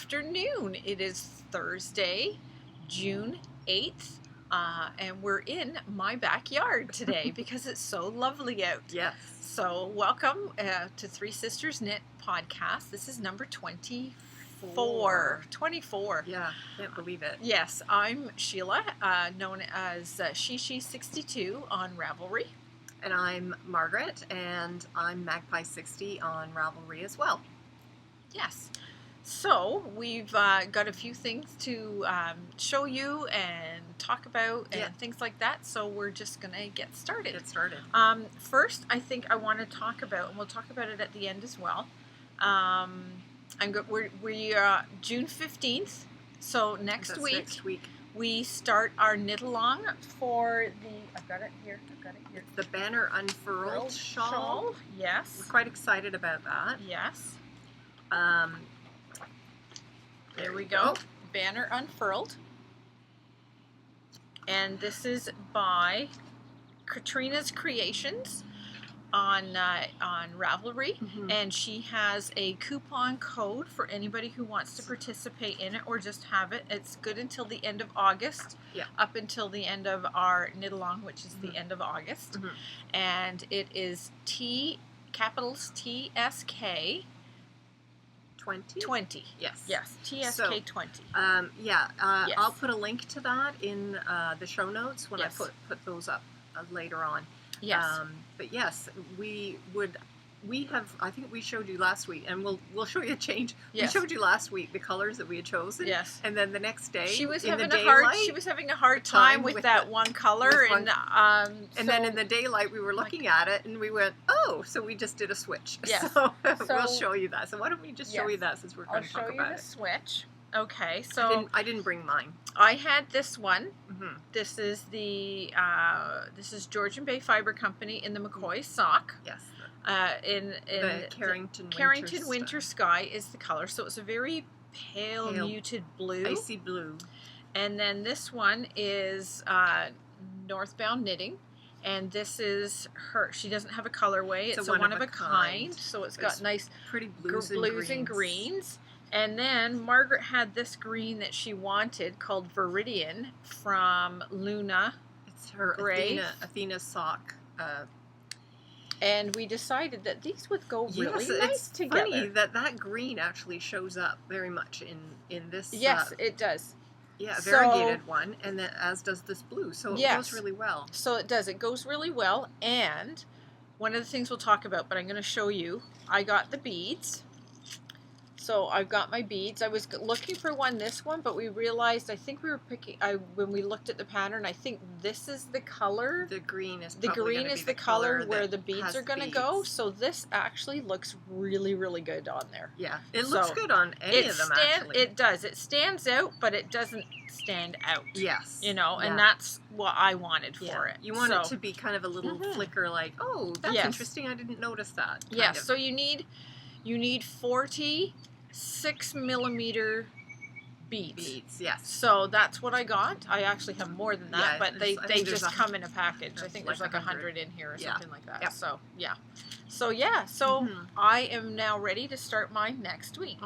afternoon. It is Thursday, June 8th, and we're in my backyard today because it's so lovely out. Yes. So welcome to Three Sisters Knit podcast. This is number 24. 24. Yeah, can't believe it. Yes, I'm Sheila, known as Shishi62 on Ravelry. And I'm Margaret, and I'm Magpie60 on Ravelry as well. Yes. So we've got a few things to show you and talk about and things like that. So we're just going to get started. First, I think I want to talk about, and we'll talk about it at the end as well. We are June 15th. So next week we start our knit along for the. I've got it here. It's the Banner Unfurled shawl. Yes. We're quite excited about that. Yes. There we go. Banner Unfurled. And this is by Katrina's Creations on Ravelry. Mm-hmm. And she has a coupon code for anybody who wants to participate in it or just have it. It's good until the end of August. Yeah. Up until the end of our knit along, which is the end of August. Mm-hmm. And it is TSK 20. Yes. TSK 20. Yes. Yes. I'll put a link to that in the show notes when Yes. I put those up later on. Yes. But yes, I think we showed you last week, and we'll show you a change. Yes. We showed you last week the colors that we had chosen. Yes. And then the next day, She was in having the a hard time with that one color, and so, then in the daylight we were looking at it and we went, oh, so we just did a switch. Yes. So we'll show you that. So why don't we just show you that since we're going to talk about it? I'll show you the switch. Okay, so I didn't bring mine. I had this one. Mm-hmm. This is the Georgian Bay Fiber Company in the McCoy sock. Yes. In the Carrington Winter Sky is the color. So it's a very pale muted blue. Icy blue. And then this one is Northbound Knitting. And this is her. She doesn't have a colorway. It's a one of a kind. So it's got nice pretty blues and greens. And then Margaret had this green that she wanted called Viridian from Luna. It's her Athena sock. And we decided that these would go really nice together. It's funny that green actually shows up very much in this. Yes, it does. Yeah, variegated one, and then as does this blue. So it goes really well. So it does. It goes really well. And one of the things we'll talk about, but I'm going to show you, I got the beads. So I've got my beads. I was looking for this one, but we realized, I think we were picking, when we looked at the pattern, I think this is the color. The green is the color where the beads are going to go. So this actually looks really, really good on there. Yeah, it looks good on any of them, actually. It does. It stands out, but it doesn't stand out. Yes. And that's what I wanted for it. You want it to be kind of a little flicker like, oh, that's interesting. I didn't notice that. Yes, so you need 40 6mm beads. Yes. So that's what I got. I actually have more than that, but they just come in a package. I think there's like 100 in here or something like that. Yep. So So I am now ready to start my next week.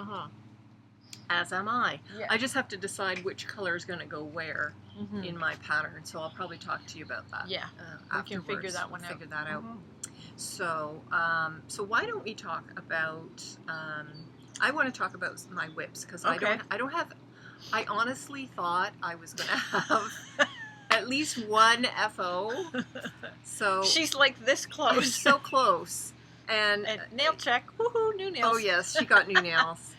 As am I. Yeah. I just have to decide which color is going to go where in my pattern. So I'll probably talk to you about that. Yeah. We can figure that one out. Figure that out. So why don't we talk about? I want to talk about my whips because I honestly thought I was going to have at least one FO. So she's like this close. I'm so close. And nail check. Woohoo! New nails. Oh yes, she got new nails.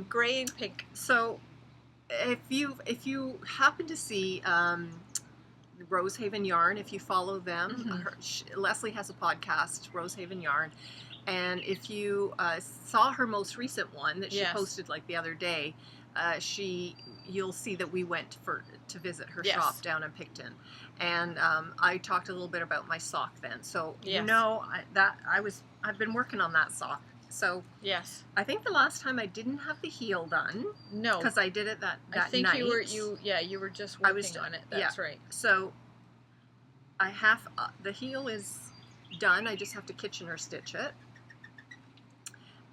Gray and pink. So if you happen to see Rosehaven Yarn, if you follow them, Leslie has a podcast, Rosehaven Yarn. And if you saw her most recent one that she posted like the other day, you'll see that we went to visit her shop down in Picton, and I talked a little bit about my sock then. So I've been working on that sock. So I think the last time I didn't have the heel done. No, because I did it that night. I think you were just working on it. That's right. So I have the heel is done. I just have to Kitchener stitch it.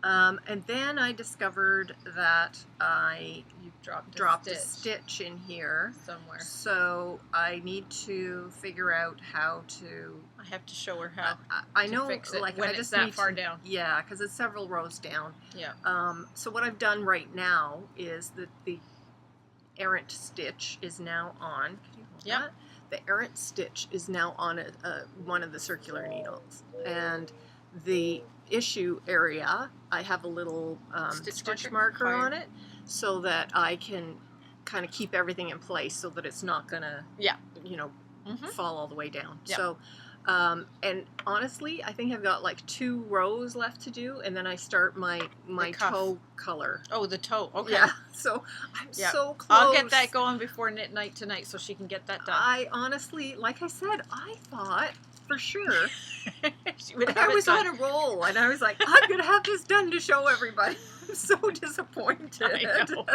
And then I discovered that You dropped a stitch stitch in here. somewhere. So I need to figure out how to. I have to show her how I to know, fix it like when I it's just that need far to, down. Yeah, because it's several rows down. Yeah. So what I've done right now is that the errant stitch is now on. Can you hold Yep. that? The errant stitch is now on one of the circular needles, and the issue area, I have a little stitch marker on it, so that I can kind of keep everything in place, so that it's not gonna, fall all the way down. Yep. So. And honestly, I think I've got like 2 rows left to do, and then I start my toe color. Oh, the toe. Okay. Yeah. So I'm so close. I'll get that going before knit night tonight, so she can get that done. I honestly, like I said, I thought for sure she would have I it was done. on a roll, and I was like, I'm gonna have this done to show everybody. I'm so disappointed. I know.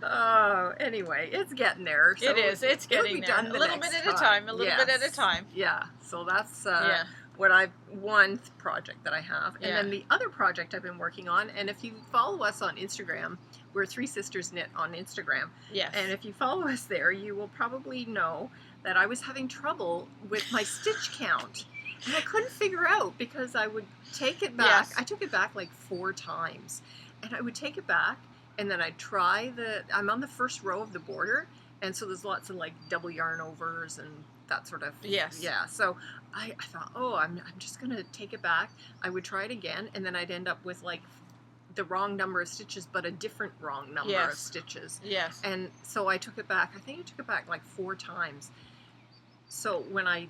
Oh, anyway, it's getting there. So it is. It's getting there. done A little bit at a time. A little bit at a time. Yeah. So that's Yeah. what one project that I have. And Yeah. then the other project I've been working on, and if you follow us on Instagram, we're Three Sisters Knit on Instagram. Yes. And if you follow us there, you will probably know that I was having trouble with my stitch count. And I couldn't figure out, because I would take it back. Yes. I took it back like 4 times. And I would take it back, and then I'd try I'm on the first row of the border, and so there's lots of like double yarn overs and that sort of. Yes. Yeah. So I thought, I'm just going to take it back. I would try it again, and then I'd end up with like the wrong number of stitches, but a different wrong number of stitches. Yes. And so I took it back. I think I took it back like 4 times. So when I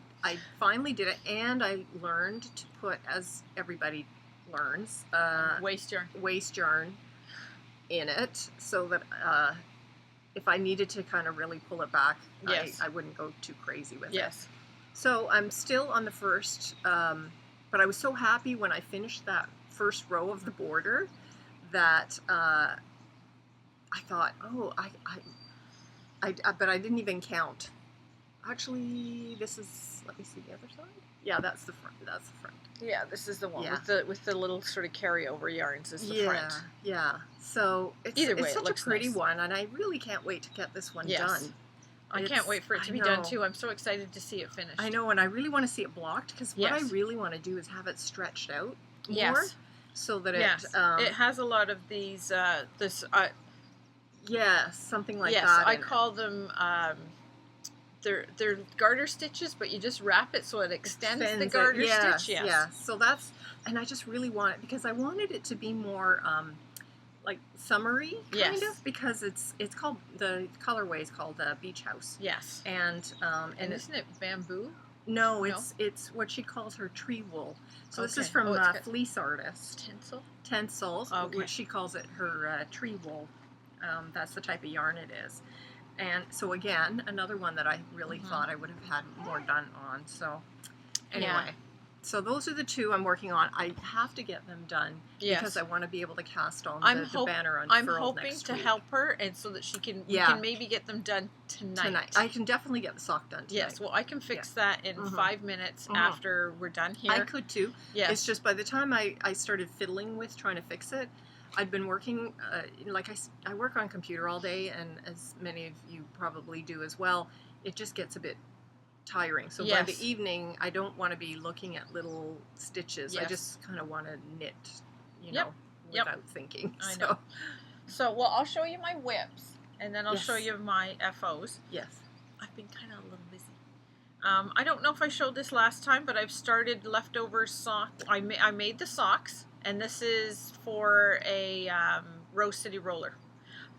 finally did it, and I learned to put, as everybody learns, waste yarn in it, so that if I needed to kind of really pull it back, I wouldn't go too crazy with it. Yes. So I'm still on the first, but I was so happy when I finished that first row of the border that I thought, but I didn't even count. Actually, this is, let me see the other side. Yeah, that's the front. That's the front. Yeah, this is the one Yeah. with the little sort of carryover yarns is the front. Yeah. So it's such it looks a pretty nice. one, and I really can't wait to get this one done. I can't wait for it to be done too. I'm so excited to see it finished. I know, and I really want to see it blocked, because what I really want to do is have it stretched out more, so that it has a lot of these something like yes, that. I call them they're garter stitches, but you just wrap it so it extends the garter stitch. Yes. Yeah. So that's, and I just really want it, because I wanted it to be more like summery kind of, because it's called, the colorway is called Beach House. Yes. And isn't it bamboo? No, it's what she calls her tree wool. So this is from Fleece Artist. Tencel, which she calls it her tree wool. That's the type of yarn it is. And so again, another one that I really thought I would have had more done on. So anyway, so those are the 2 I'm working on. I have to get them done because I want to be able to cast on the banner unfurled I'm hoping next to week. help her, and so that she can, we can maybe get them done tonight. I can definitely get the sock done tonight. Yes, well, I can fix that in 5 minutes after we're done here. I could too. Yes. It's just by the time I started fiddling with trying to fix it, I'd been working, I work on computer all day, and as many of you probably do as well, it just gets a bit tiring. So by the evening, I don't want to be looking at little stitches. I just kind of want to knit, without thinking. I know. So, well, I'll show you my whips, and then I'll show you my FOs. Yes. I've been kind of a little busy. I don't know if I showed this last time, but I've started leftover socks. I made the socks, and this is for a Rose City roller.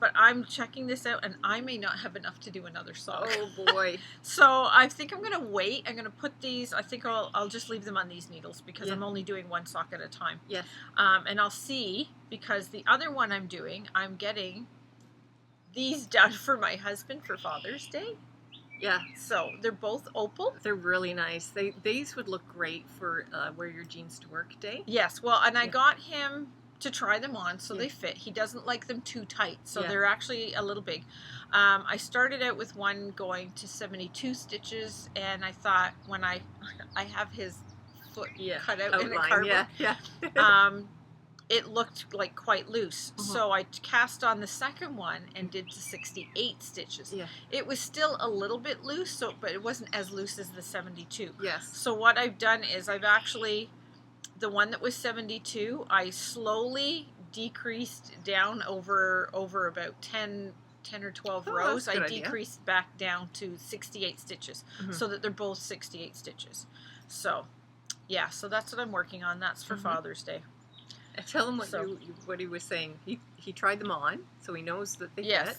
But I'm checking this out, and I may not have enough to do another sock. Oh boy! So I think I'm gonna wait. I'm gonna put these. I think I'll just leave them on these needles, because I'm only doing one sock at a time. Yes. And I'll see, because the other one I'm doing, I'm getting these done for my husband for Father's Day. Yeah. So they're both opal. They're really nice. These would look great for wear your jeans to work day. Yes. Well, and I got him to try them on, so they fit. He doesn't like them too tight, so they're actually a little big. I started out with one going to 72 stitches, and I thought, when I have his foot cut out in the cardboard, it looked like quite loose. Mhm. So I cast on the second one and did the 68 stitches. Yeah. It was still a little bit loose, so but it wasn't as loose as the 72. Yes. So what I've done is I've actually, the one that was 72, I slowly decreased down over about 10 or 12 Oh, rows. that's a I good idea. decreased back down to 68 stitches, Mhm. so that they're both 68 stitches. So yeah, so that's what I'm working on. That's for Mhm. Father's Day. Tell him what So- what he was saying. He tried them on, so he knows that they Yes. fit.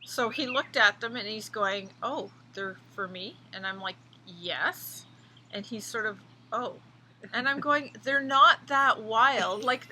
So he looked at them and he's going, "Oh, they're for me?" And I'm like, "Yes." And he's sort of, "Oh." And I'm going, "They're not that wild. Like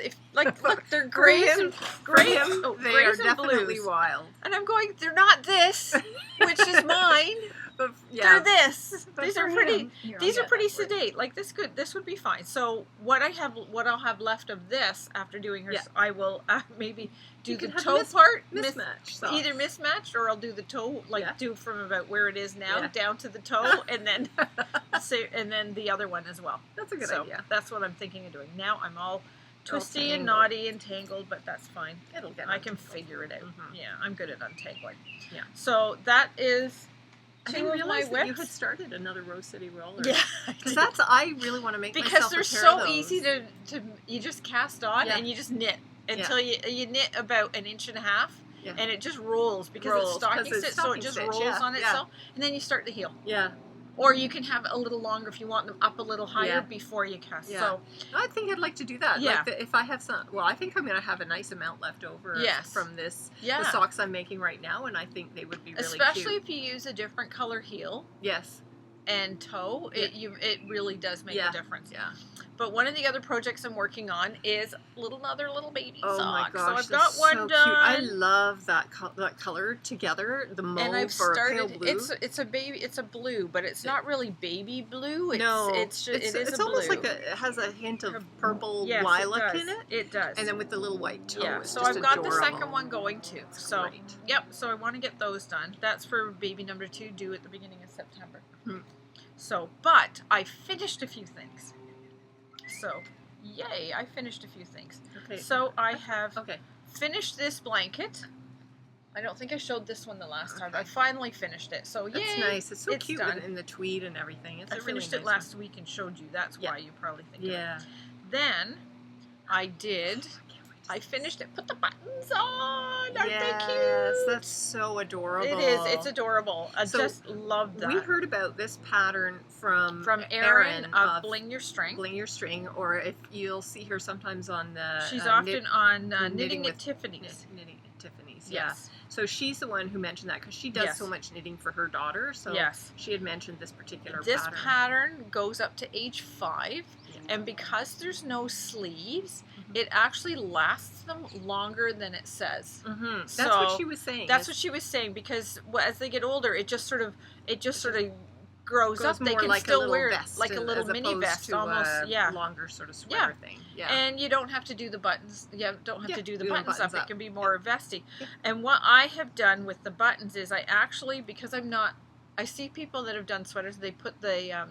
look, they're grays and grays. Oh, They grays are and definitely blues." wild. And I'm going, "They're not this, which is mine. But They're this. but These are for pretty. him, here, These I'll are get pretty that for you. sedate. Like this would be fine." So what I'll have left of this after doing her, Yeah. I will maybe do You the can have toe part, Mismatch. socks. either mismatched, or I'll do the toe, like Yeah. do from about where it is now Yeah. down to the toe, and then and then the other one as well. That's a good So idea. that's what I'm thinking of doing. Now I'm all twisty and tangled. naughty and tangled, but that's fine. It'll get. I can untangled. figure it out. Mhm. Yeah, I'm good at untangling. Yeah. So that is I two didn't of my realize that you whips. had started another Rose City roller. Yeah, Because I really want to make because myself they're a pair so of those. easy to you just cast on Yeah. and you just knit until you knit about an inch and a half. Yeah. And it just rolls because Rolls, it's stocking 'cause it's stitch, so stocking it just stitch, rolls yeah, on yeah. itself, and then you start the heel. Yeah. Or you can have it a little longer if you want them up a little higher Yeah. before you cast. Yeah. So I think I'd like to do that. Yeah. Like if I have some, well, I think I'm going to have a nice amount left over Yes. from this, yeah, the socks I'm making right now, and I think they would be really especially cute. if you use a different color heel Yes. and toe, it really does make Yeah. a difference. Yeah. But one of the other projects I'm working on is another little baby Oh sock. my gosh, so I've they're got one so done. cute. I love that color together, the mauve And I've or pale started. blue. It's a baby. It's a blue, but it's not really baby blue. It's, no, it's just, it is it's a almost blue. like it has a hint of A- purple Yes, lilac it does. in it, It does. and then with the little white toe. yeah. It's So just I've got adorable. the second one going too. It's So great. yep. So I want to get those done. That's for baby number 2, due at the beginning of September. Hmm. So, but I finished a few things. So, yay! I finished a few things. Okay. So I have Okay. finished this blanket. I don't think I showed this one the last time. Okay. I finally finished it. So That's yay! nice. It's so it's cute done. in the tweed and everything. It's I a really finished it nice last week and showed you. That's Yeah. why you probably think one. of it. Yeah. Then I did. I finished it. Put the buttons on. Aren't Yes, they cute? that's so adorable. It is. It's adorable. I So, just love that. We heard about this pattern from Erin of of Bling Your String. Bling Your String, or if you'll see her sometimes on the She's often on knitting Knitting with- at Tiffany's. knitting at Tiffany's. Yeah. Yes. So she's the one who mentioned that because she does Yes. so much knitting for her daughter. So Yes. she had mentioned this particular This pattern. pattern goes up to age 5, Yeah. and because there's no sleeves, Mhm. it actually lasts them longer than it says. Mhm. That's So, what she was saying. That's is what she was saying, because as they get older, it just sort of grows goes up. They more can like still a little wear vest, like a little as mini opposed vest, to almost. a Yeah. longer sort of sweater thing. Yeah. And you don't have to do the buttons. You don't have Yeah, to do the do the buttons up. buttons up. It can be more vesty. Yeah. And what I have done with the buttons is I actually, because I see people that have done sweaters. They put the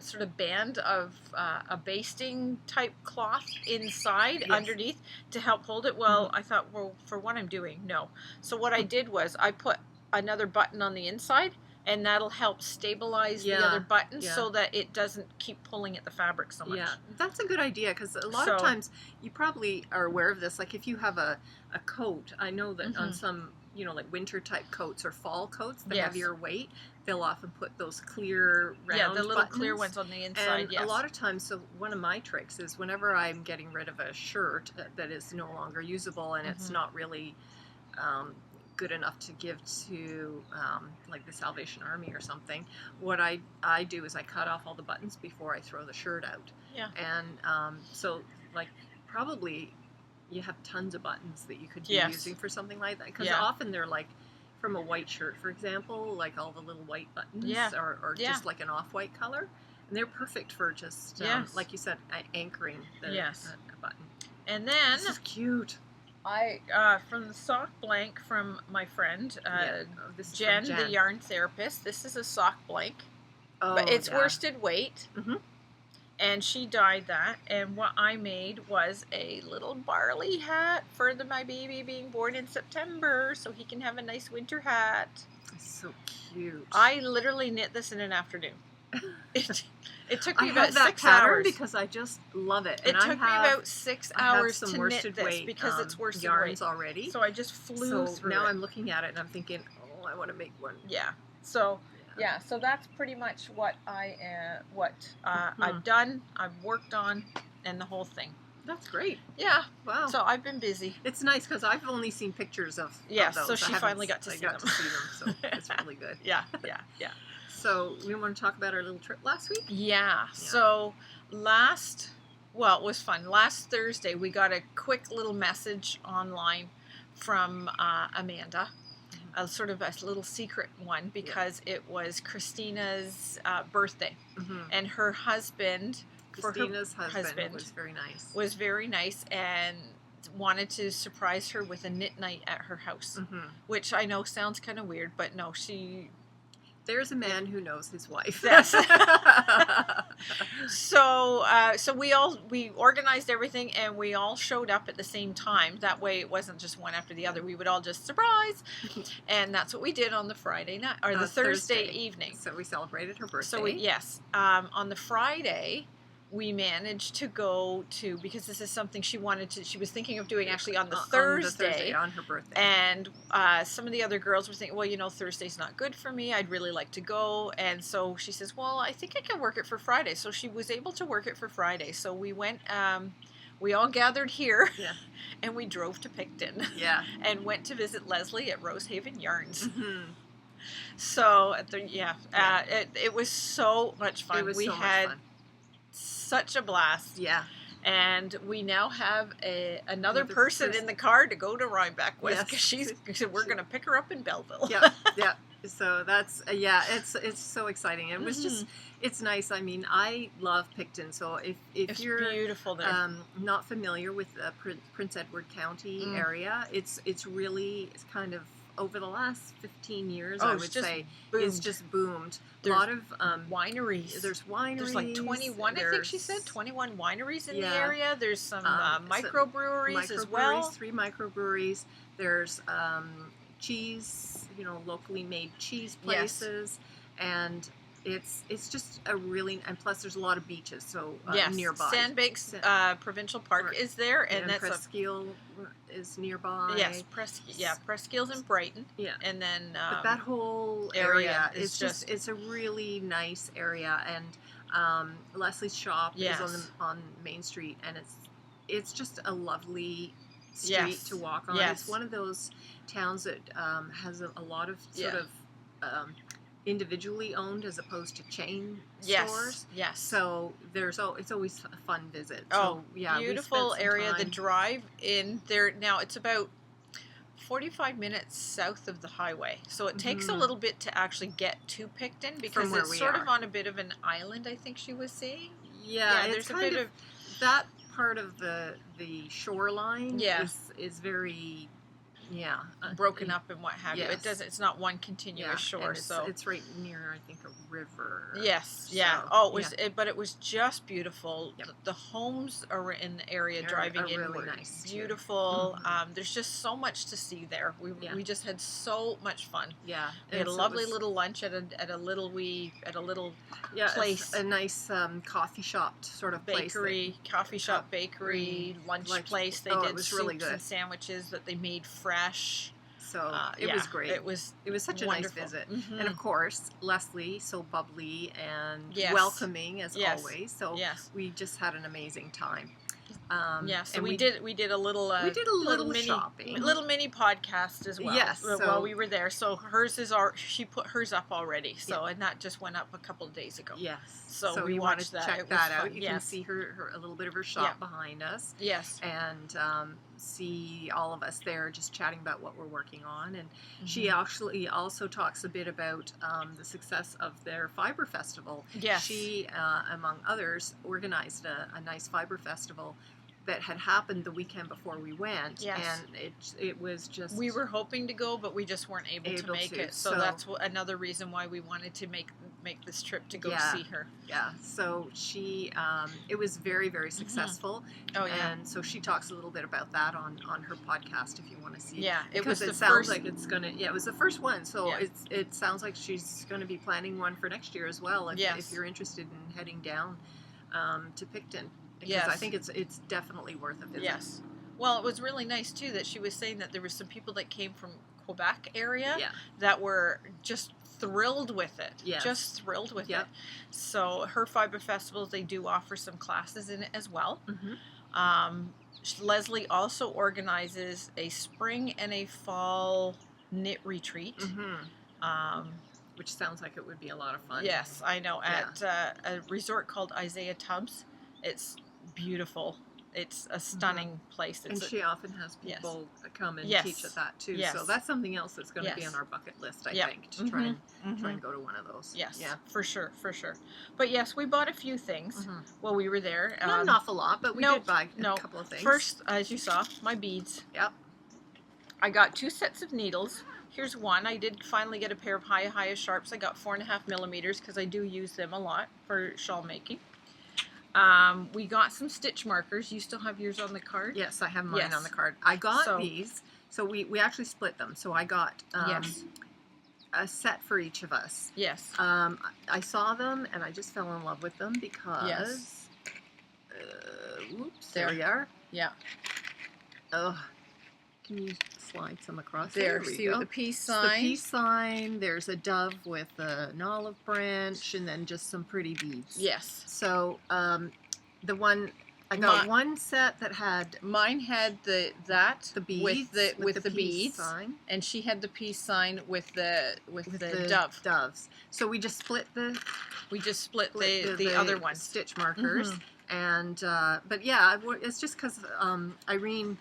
sort of band of a basting type cloth inside Yes. underneath to help hold it. Well, I thought, well, for what I'm doing, no. So what I did was I put another button on the inside, and that'll help stabilize the Yeah, other buttons yeah. so that it doesn't keep pulling at the fabric so much. Yeah, that's a good idea because a lot of So- times you probably are aware of this. Like if you have a coat, I know that on Mhm. some, like winter type coats or fall coats, the Yes. heavier weight, they'll often put those clear round Yeah, the little clear buttons. ones on the inside. And Yes. a lot of times, so one of my tricks is whenever I'm getting rid of a shirt that is no longer usable and it's Mhm. not really good enough to give to like the Salvation Army or something, what I do is I cut off all the buttons before I throw the shirt out. Yeah. And so like probably you have tons of buttons that you could be Yes. using for something like that because Yeah. often they're like from a white shirt, for example, like all the little white buttons Yeah. or Yeah. just like an off-white color. And they're perfect for just, Yes. like you said, anchoring the Yes. button. And then This is cute. I, from the sock blank from my friend Oh, this is from Jen, the yarn therapist. This is a sock blank, Oh, but it's yeah. worsted weight. Mhm. And she dyed that, and what I made was a little barley hat for my baby being born in September, so he can have a nice winter hat. So cute. I literally knit this in an afternoon. It took me I about have that 6 pattern hours. because I just love it. It And took me about 6 hours to knit worsted this weight, because it's worsted yarns weight already. So I just flew So through now it. I'm looking at it and I'm thinking, oh, I want to make one. Yeah. So yeah, so that's pretty much what Mm-hmm. I've done, I've worked on, and the whole thing. That's great. Yeah. Wow. So I've been busy. It's nice because I've only seen pictures of Yes, those. so she finally got to see them. So it's really good. Yeah. So we want to talk about our little trip last week? Yeah. So it was fun. Last Thursday, we got a quick little message online from Amanda, a sort of a little secret one, because it was Christina's birthday, and her husband, Christina's husband was very nice. Was very nice and wanted to surprise her with a knit night at her house, which I know sounds kind of weird, but no, There's a man who knows his wife. Yes. So we organized everything, and we all showed up at the same time. That way, it wasn't just one after the other. We would all just surprise, and that's what we did on the Friday night or the Thursday evening. So we celebrated her birthday. So on the Friday, we managed to go to, because this is something she was thinking of doing actually on the Thursday on her birthday. And some of the other girls were thinking, well, Thursday's not good for me. I'd really like to go. And so she says, well, I think I can work it for Friday. So she was able to work it for Friday. So we went, we all gathered here, and we drove to Picton. Yeah. And went to visit Leslie at Rosehaven Yarns. So, it was so much fun. We had such a blast. Yeah. And we now have another person in the car to go to Rhinebeck with, because we're going to pick her up in Belleville. Yeah. So that's it's so exciting. It was just, it's nice. I mean, I love Picton. So if you're beautiful there. Not familiar with the Prince Edward County area, it's kind of, over the last 15 years, I would say, it's just boomed. There's a lot of wineries. There's wineries. There's like 21, I think she said, 21 wineries in the area. There's some microbreweries as well. 3 microbreweries. There's cheese, locally made cheese places. And it's just a really, and plus there's a lot of beaches, so nearby. Sandbanks Provincial Park is there, and that's Presqu'île is nearby. Yes, Presqu'île's in Brighton. Yeah, and then but that whole area is just it's a really nice area, and Leslie's shop is on Main Street, and it's just a lovely street to walk on. It's one of those towns that has a lot of sort of individually owned as opposed to chain stores. Yes. So it's always a fun visit. So beautiful area. The drive in there now, it's about 45 minutes south of the highway. So it takes a little bit to actually get to Picton, because it's sort of on a bit of an island, I think she was saying. Yeah, there's a bit of that part of the shoreline is very broken up and what have you. It's not one continuous shore. So it's right near, I think, a river. Yes. Yeah. But it was just beautiful. Yep. The homes are in the area driving in really were nice, beautiful. There's just so much to see there. We just had so much fun. Yeah. We had a lovely little lunch at a little place, a nice coffee shop sort of bakery, lunch place. They did soups really good. And sandwiches that they made fresh. So it was great. It was such a wonderful. nice visit. And of course, Leslie, so bubbly and welcoming as always. So we just had an amazing time. So we did a little mini shopping, little mini podcast as well. Yes, while we were there. So she put hers up already. So and that just went up a couple of days ago. Yes. So we watched that. Check that out. You can see her a little bit of her shop behind us. Yes. And see all of us there just chatting about what we're working on. And she actually also talks a bit about the success of their Fiber Festival. Yes. She, among others, organized a nice Fiber Festival that had happened the weekend before we went. Yes. And it was just... We were hoping to go, but we just weren't able to make it. So that's another reason why we wanted to make make this trip to go Yeah. see her. Yeah, so she, it was very, very successful. Oh yeah. And so she talks a little bit about that on her podcast if you want to see. Yeah, it Because was it the sounds first. like it's gonna. Yeah, it was the first one. So Yeah. it sounds like she's going to be planning one for next year as well. If Yes. you're interested in heading down to Picton, because Yes. I think it's definitely worth a visit. Yes. Well, it was really nice too that she was saying that there were some people that came from Quebec area Yeah. that were just thrilled with it. Yes. Just thrilled with Yep. it. So her fiber festivals, they do offer some classes in it as well. Mm-hmm. Leslie also organizes a spring and a fall knit retreat. Mm-hmm. Which sounds like it would be a lot of fun. Yes, I know. At a resort called Isaiah Tubbs. It's beautiful. It's a stunning place. And she often has people come and Yes. teach at that too. Yes. So that's something else that's going to be Yes. on our bucket list, I Yep. think, to try and go to one of those. Yes, Yeah. for sure. But yes, we bought a few things while we were there. Not an awful lot, but we did buy a couple of things. First, as you saw, my beads. Yep. I got 2 sets of needles. Here's one. I did finally get a pair of Hiya Sharps. I got 4.5 millimeters because I do use them a lot for shawl making. We got some stitch markers. You still have yours on the card? Yes, I have mine Yes. on the card. I got these, so we actually split them. So I got Yes. a set for each of us. Yes. I saw them and I just fell in love with them because. Yes. Oops, there we are. Yeah. Oh, can you slide some across? There. we See go. the peace It's the sign. peace sign. There's a dove with an olive branch, and then just some pretty beads. Yes. So the one I got one set that had mine had the beads with the peace beads sign, and she had the peace sign with the doves. So we just split the the other one stitch markers, and but yeah, it's just because Irene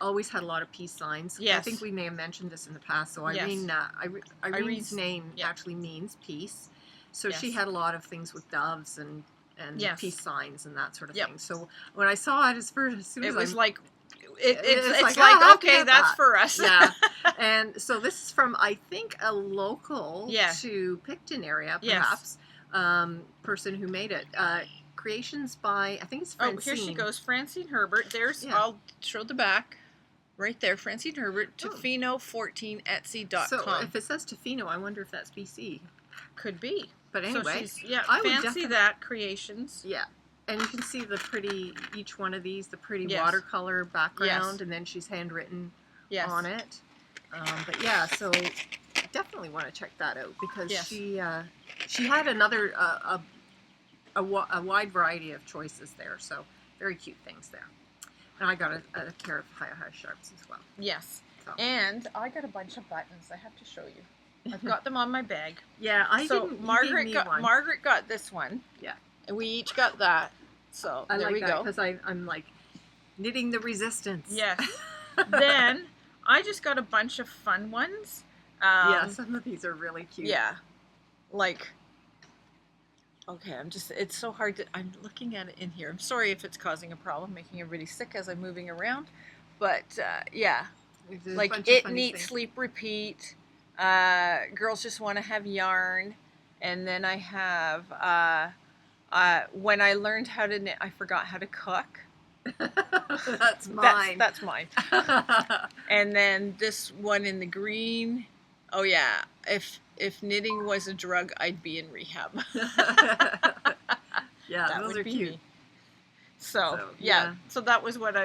always had a lot of peace signs. Yes. I think we may have mentioned this in the past. So Irene, Irene's name actually means peace. So she had a lot of things with doves and peace signs and that sort of thing. So when I saw it, as soon as it was it's like okay, that's for us. Yeah. And so this is from, I think, a local to Picton area, perhaps, person who made it. Creations by, I think it's Francine. Oh, here she goes, Francine Herbert. There's, I'll show the back. Right there, Francine Herbert, Tofino14etsy.com. So if it says Tofino, I wonder if that's BC. Could be. But anyway, I Fancy That Creations. Yeah. And you can see the pretty, each one of these, the pretty watercolor background, and then she's handwritten on it. But yeah, so definitely want to check that out because she had another, a wide variety of choices there. So very cute things there. And I got a pair of Hiya Sharps as well. Yes. So. And I got a bunch of buttons. I have to show you. I've got them on my bag. Yeah, Margaret got this one. Yeah. And we each got that. So I there like we that go. Because I'm like knitting the resistance. Yes. Then I just got a bunch of fun ones. Yeah, some of these are really cute. Yeah. Like, okay, it's so hard to, I'm looking at it in here. I'm sorry if it's causing a problem, making everybody sick as I'm moving around. But, yeah. Like, Eat, Neat, Sleep, Repeat. Girls Just Want to Have Yarn. And then I have, when I learned how to knit, I forgot how to cook. That's mine. That's mine. And then this one in the green. Oh yeah, if knitting was a drug, I'd be in rehab. Yeah, those are cute. So that was what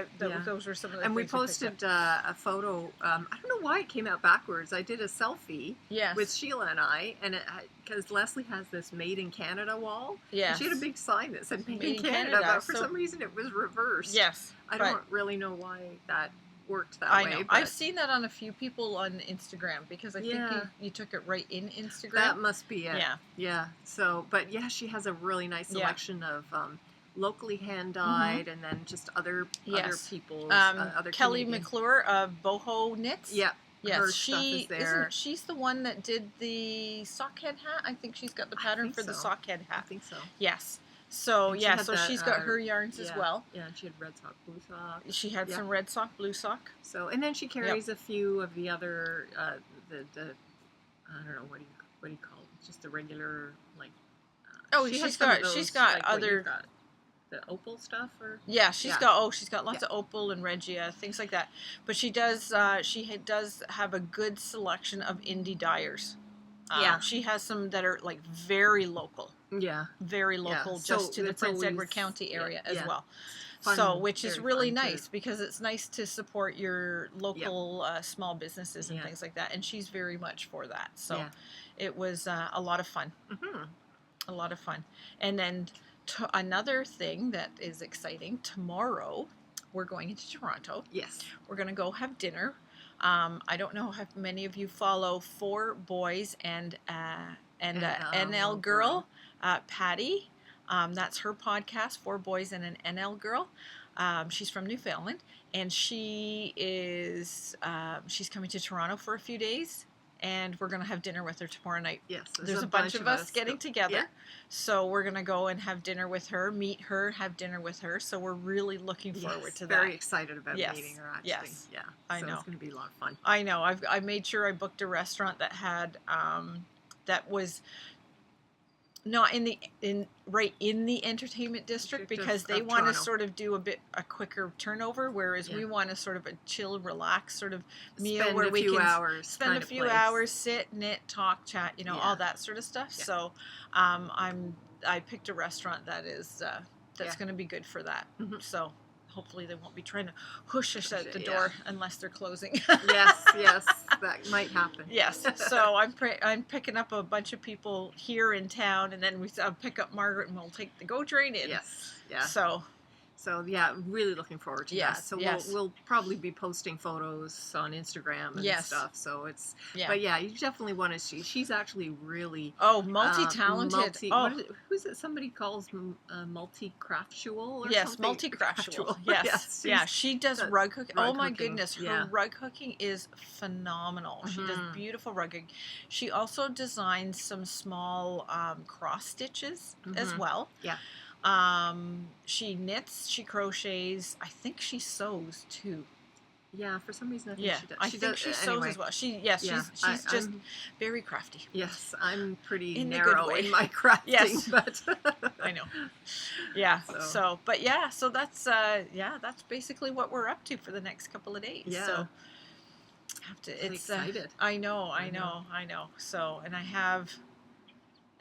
those were some of the and things we posted a photo. I don't know why it came out backwards. I did a selfie with Sheila and I, and because Leslie has this Made in Canada wall. Yeah, she had a big sign that said Made in Canada, but for some reason it was reversed. Yes, I don't really know why that worked that way. I know. I've seen that on a few people on Instagram because I think you took it right in Instagram. That must be it. Yeah. Yeah. So, but yeah, she has a really nice selection of locally hand-dyed and then just other people's, other Kelly Canadian. McClure of Boho Knits. Yeah. Yes, her stuff is there. She's the one that did the sockhead hat. I think she's got the pattern for the sockhead hat. I think so. Yes. So so she's got her yarns as well. Yeah, and she had red sock, blue sock. She had some red sock, blue sock. So and then she carries a few of the other I don't know what do you call them? just a regular like. Oh, she has she's some of got those, got like, what you've other. got, the opal stuff, or Yeah, she's yeah. got lots of opal and regia, things like that. But she does does have a good selection of indie dyers. Yeah. She has some that are like very local. Yeah. Very local, So just to the it's Prince always, Edward County area as yeah. well. Fun, So, which is very really fun nice because it's nice to support your local small businesses and things like that. And she's very much for that. So, it was a lot of fun. Mm-hmm. A lot of fun. And then another thing that is exciting, tomorrow we're going into Toronto. Yes. We're going to go have dinner. I don't know how many of you follow Four Boys and NL Girl, Patty. That's her podcast, Four Boys and an NL Girl. She's from Newfoundland, and she is she's coming to Toronto for a few days, and we're going to have dinner with her tomorrow night. Yes, there's a bunch of us getting together. Yeah. So we're going to go and have dinner with her, meet her, have dinner with her. So we're really looking forward to that. Very excited about meeting her, actually. Yes. Yeah. I know. It's going to be a lot of fun. I know. I made sure I booked a restaurant that had that was not right in the entertainment district, because they want to sort of do a quicker turnover, whereas we want to sort of a chill, relax sort of meal where we can spend a few hours, sit, knit, talk, chat, all that sort of stuff. Yeah. So I picked a restaurant that is that's going to be good for that. Mm-hmm. So hopefully they won't be trying to push us out the door unless they're closing. yes, that might happen. Yes, so I'm picking up a bunch of people here in town, and then I'll pick up Margaret, and we'll take the GO train in. Yes, yeah. So yeah, really looking forward to that. So we'll probably be posting photos on Instagram and stuff. So it's but you definitely want to see. She's actually really multi-talented. Who's it? Somebody calls multi-craftual or yes, something? Multi-craftual. Yes, she does rug cooking. Oh my goodness, her rug cooking is phenomenal. Mm-hmm. She does beautiful rug cooking. She also designs some small cross stitches as well. Yeah. She knits, she crochets. I think she sews too. Yeah, for some reason I think she does. She sews as well. She's just very crafty. Yes, I'm pretty narrow in my crafting, but I know. Yeah. So that's basically what we're up to for the next couple of days. Yeah. So it's excited. I know. So, and I have.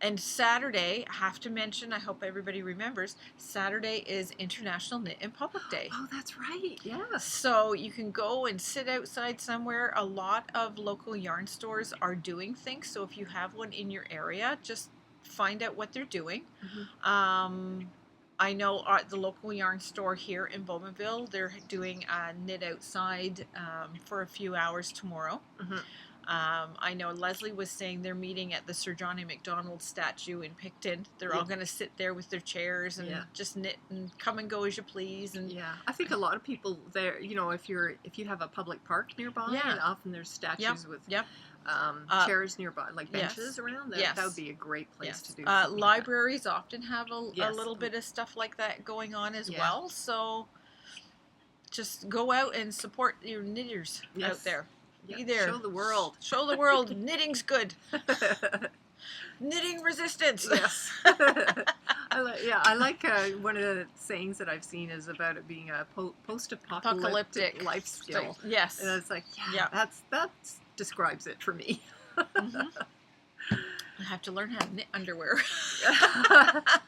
And Saturday, I have to mention, I hope everybody remembers, Saturday is International Knit in Public Day. Oh, that's right, yeah. So you can go and sit outside somewhere. A lot of local yarn stores are doing things. So if you have one in your area, just find out what they're doing. Mm-hmm. I know the local yarn store here in Bowmanville, they're doing a knit outside for a few hours tomorrow. Mm-hmm. I know Leslie was saying they're meeting at the Sir John A. Macdonald statue in Picton. They're all going to sit there with their chairs and just knit and come and go as you please. And I think a lot of people there, if you have a public park nearby, and often there's statues with chairs nearby, like benches around. That would be a great place to do. Libraries often have a little bit of stuff like that going on as well. So just go out and support your knitters out there. Be there. Show the world. Show the world knitting's good. Knitting resistance. Yes. I like one of the sayings that I've seen is about it being a post-apocalyptic life skill. Yes. And it's like, that describes it for me. Mm-hmm. I have to learn how to knit underwear.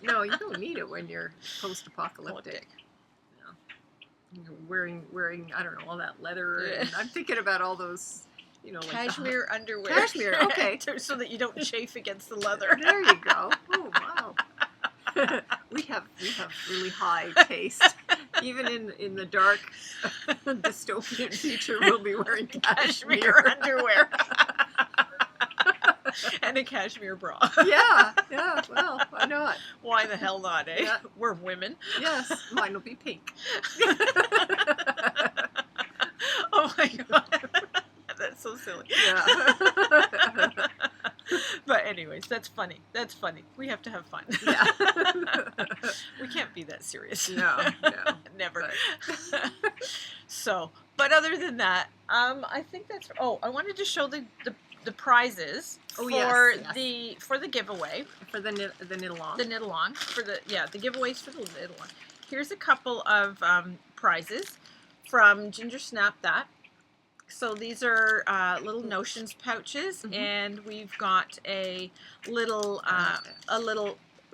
No, you don't need it when you're post-apocalyptic. Wearing I don't know, all that leather, and I'm thinking about all those, cashmere underwear. Cashmere, okay, so that you don't chafe against the leather. There you go. Oh wow. we have really high taste. Even in the dark dystopian future, we'll be wearing cashmere underwear. And a cashmere bra. Yeah. Well, why not? Why the hell not, eh? Yeah. We're women. Yes, mine will be pink. Oh my god, that's so silly. Yeah. But anyways, that's funny. We have to have fun. Yeah. We can't be that serious. No. Never. So, but other than that, I think that's. Oh, I wanted to show the the prizes Oh, for yes. the giveaway. For the knit along. The knit along for the giveaways for the knit along. Here's a couple of prizes from Ginger Snap That. So these are little notions pouches, and we've got a little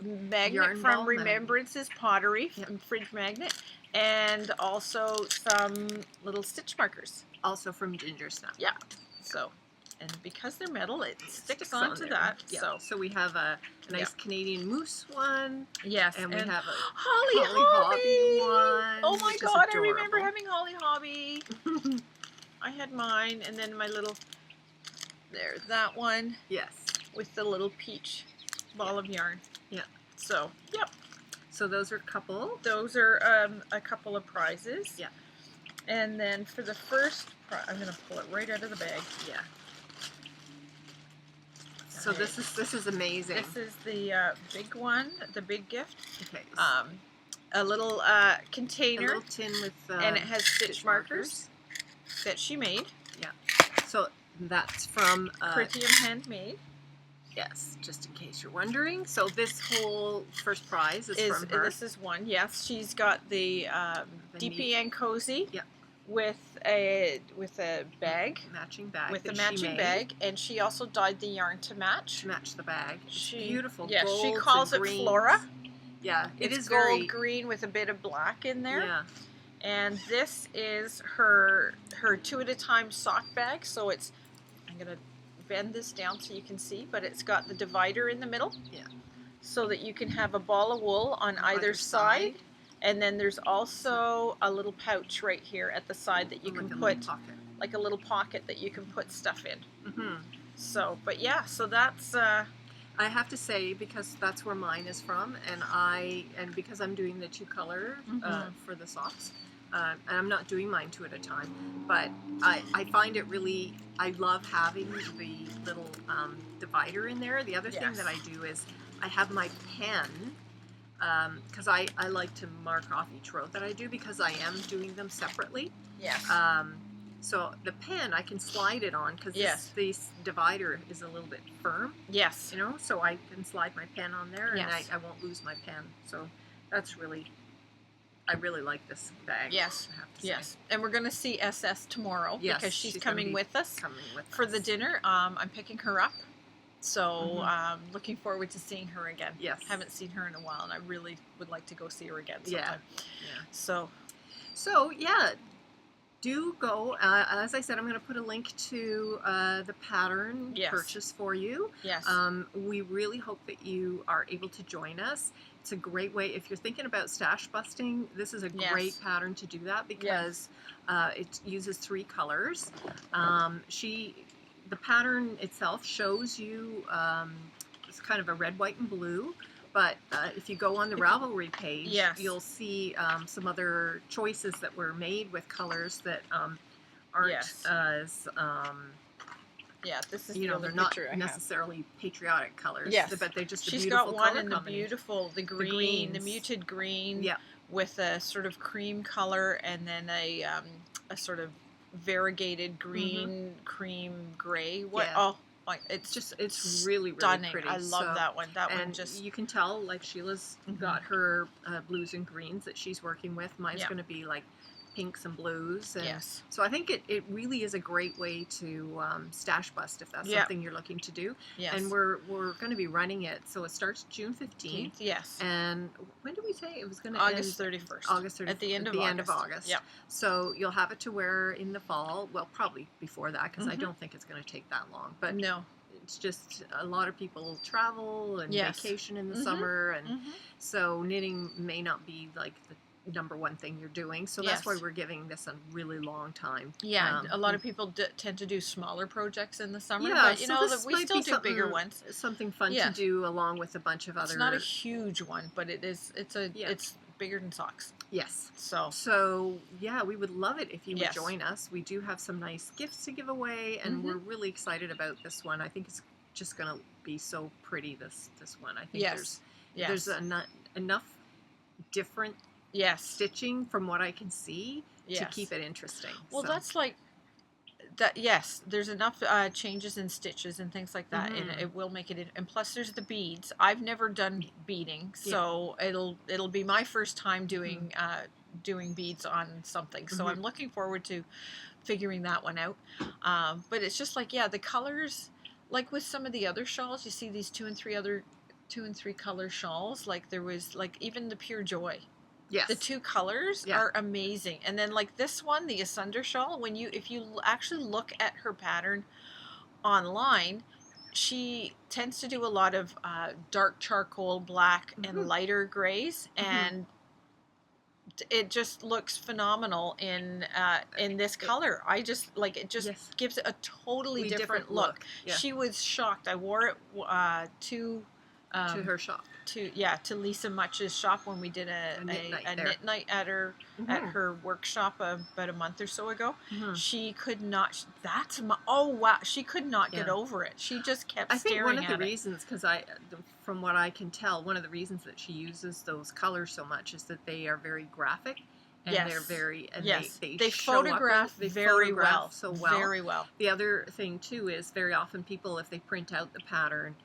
magnet Yarn from ball Remembrances Pottery, fridge magnet, and also some little stitch markers. Also from Ginger Snap. Yeah. So, and because they're metal, it sticks onto that. Yeah. So we have a nice Canadian moose one. Yes. And we have a Holly Hobby one. Oh my which God, is I remember adorable. having Holly Hobby. I had mine, and then my little, there's that one. Yes. With the little peach ball of yarn. Yeah. So, yep. So those are a couple. Those are a couple of prizes. Yeah. And then for the first I'm going to pull it right out of the bag. Yeah. So this is amazing. This is the big one, the big gift. Okay. A little container. A little tin with and it has stitch markers that she made. Yeah. So that's from Pretty and Handmade. Yes, just in case you're wondering. So this whole first prize is from her. This is one. Yes, she's got the DP and Cozy. Yeah. With a bag. Matching bag. With the matching bag, and she also dyed the yarn to match. To match the bag. She, beautiful. Yes, golds she calls it greens. Flora. Yeah, it's gold very green with a bit of black in there. Yeah. And this is her 2 at a time sock bag. So it's, I'm gonna bend this down so you can see, but it's got the divider in the middle. Yeah. So that you can have a ball of wool on either side. And then there's also a little pouch right here at the side that you can put, like a little pocket that you can put stuff in. Mm-hmm. So, but yeah, so that's. I have to say, because that's where mine is from, and because I'm doing the 2 color for the socks, and I'm not doing mine 2 at a time, but I find it really, I love having the little divider in there. The other thing that I do is I have my pen. Because I like to mark off each row that I do because I am doing them separately. Yes. So the pen I can slide it on because this divider is a little bit firm. Yes. You know, so I can slide my pen on there and I won't lose my pen. So that's really, I really like this bag. Yes. I have to say. Yes. And we're going to see SS tomorrow because she's coming with us for the dinner. I'm picking her up. So looking forward to seeing her again. Yes. Haven't seen her in a while, and I really would like to go see her again sometime. Yeah. So yeah, do go. As I said, I'm going to put a link to the pattern purchase for you. Yes. We really hope that you are able to join us. It's a great way. If you're thinking about stash busting, this is a great pattern to do that because it uses 3 colors. The pattern itself shows you it's kind of a red, white, and blue. But if you go on the Ravelry page, you'll see some other choices that were made with colors that aren't as this is they're not necessarily patriotic colors. Yes, but they're just she's beautiful got one color in the green, the muted green, with a sort of cream color, and then a sort of variegated green, cream gray. It's really stunning. Pretty. I love that one. And you can tell, like, Sheila's got her blues and greens that she's working with. Mine's going to be like pinks and blues. And so I think it really is a great way to stash bust if that's something you're looking to do. Yes. And we're going to be running it. So it starts June 15th. Yes. And when did we say it was going to August end? 31st. August 31st. At the end of August. Yeah. So you'll have it to wear in the fall. Well, probably before that because I don't think it's going to take that long. But no. It's just a lot of people travel and vacation in the summer. And so knitting may not be like the #1 thing you're doing, so that's why we're giving this a really long time. A lot of people tend to do smaller projects in the summer, but you know that we still do bigger ones. Something fun to do along with a bunch of other. It's not a huge one, but it's bigger than socks. Yes. So yeah, we would love it if you would join us. We do have some nice gifts to give away, and we're really excited about this one. I think it's just going to be so pretty. This one, I think there's enough different stitching from what I can see to keep it interesting. Well, that's like That yes, there's enough changes in stitches and things like that, and Mhm. it will make it. And plus, there's the beads. I've never done beading, Yeah. so it'll be my first time Mhm. doing beads on something. So Mhm. I'm looking forward to figuring that one out. But it's just like, yeah, the colors, like with some of the other shawls, you see these two and three color shawls. Like there was like even the Pure Joy. Yes. The two colors Yeah. are amazing. And then like this one, the Asunder shawl, if you actually look at her pattern online, she tends to do a lot of dark charcoal, black, and Mhm. lighter grays, Mhm. and it just looks phenomenal in this color. I just like it. Just Yes. gives it a totally different look. look. Yeah. She was shocked. I wore it To her shop. to Lisa Much's shop when we did a knit night at Mhm. her workshop about a month or so ago. Mhm. She could not. Oh wow! She could not get Yeah. over it. She just kept I think staring one of the at it. reasons, from what I can tell, one of the reasons that she uses those colors so much is that they are very graphic, and Yes. they're very, and Yes. they They photograph very well. so well. Very well. The other thing too is very often people, if they print out the pattern,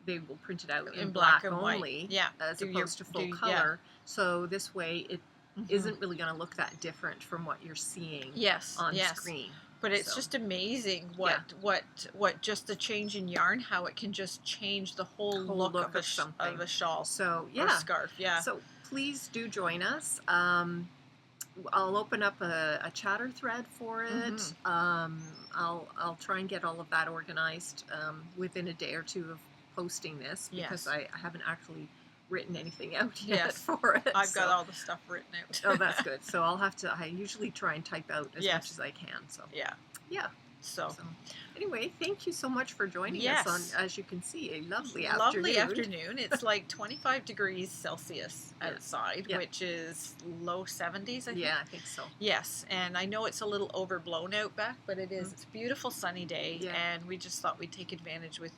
they will print it out in black and only, white. Yeah. as opposed to full color. Yeah. So this way, it Mhm. isn't really going to look that different from what you're seeing Yes. on Yes. screen. But it's So, just amazing what just the change in yarn, how it can just change the whole look of a something. of a shawl So or yeah, scarf. Yeah. so please do join us. I'll open up a chatter thread for it. Mhm. I'll try and get all of that organized within a day or two of posting this, because Yes. I haven't actually written anything out yet Yes. for it. I've got all the stuff written out. Oh, that's good. So I'll have to. I usually try and type out as Yes. much as I can. So Yeah. yeah. So So anyway, thank you so much for joining Yes. us on, as you can see, a lovely lovely afternoon. afternoon. It's like 25 degrees Celsius Yeah. outside, Yeah. which is low 70s, I think. Yeah, I think so. Yes, and I know it's a little overblown out back, but it is. Mhm. It's a beautiful sunny day, Yeah. and we just thought we'd take advantage with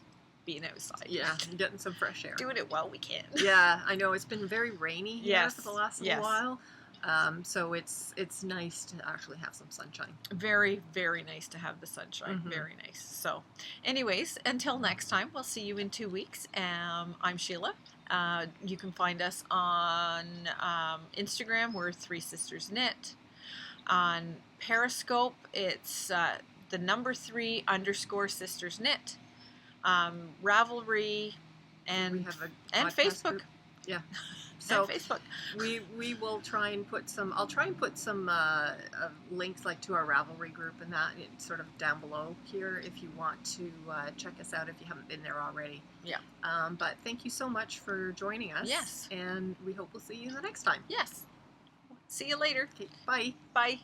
being outside. Yeah, and getting some fresh air. Doing it while we can. Yeah, I know it's been very rainy here Yes, for the last yes. little while. So it's nice to actually have some sunshine. Very, very nice to have the sunshine. Mhm. Very nice. So, anyways, until next time, we'll see you in 2 weeks. I'm Sheila. You can find us on Instagram. We're Three Sisters Knit. On Periscope, it's the number 3_sisters knit. Ravelry, and we have a and podcast Facebook. group. Yeah. So and Facebook. we will try and put some. I'll try and put some links, like to our Ravelry group and that, sort of down below here, if you want to check us out if you haven't been there already. Yeah. But thank you so much for joining us. Yes. And we hope we'll see you the next time. Yes. See you later. Okay. Bye. Bye.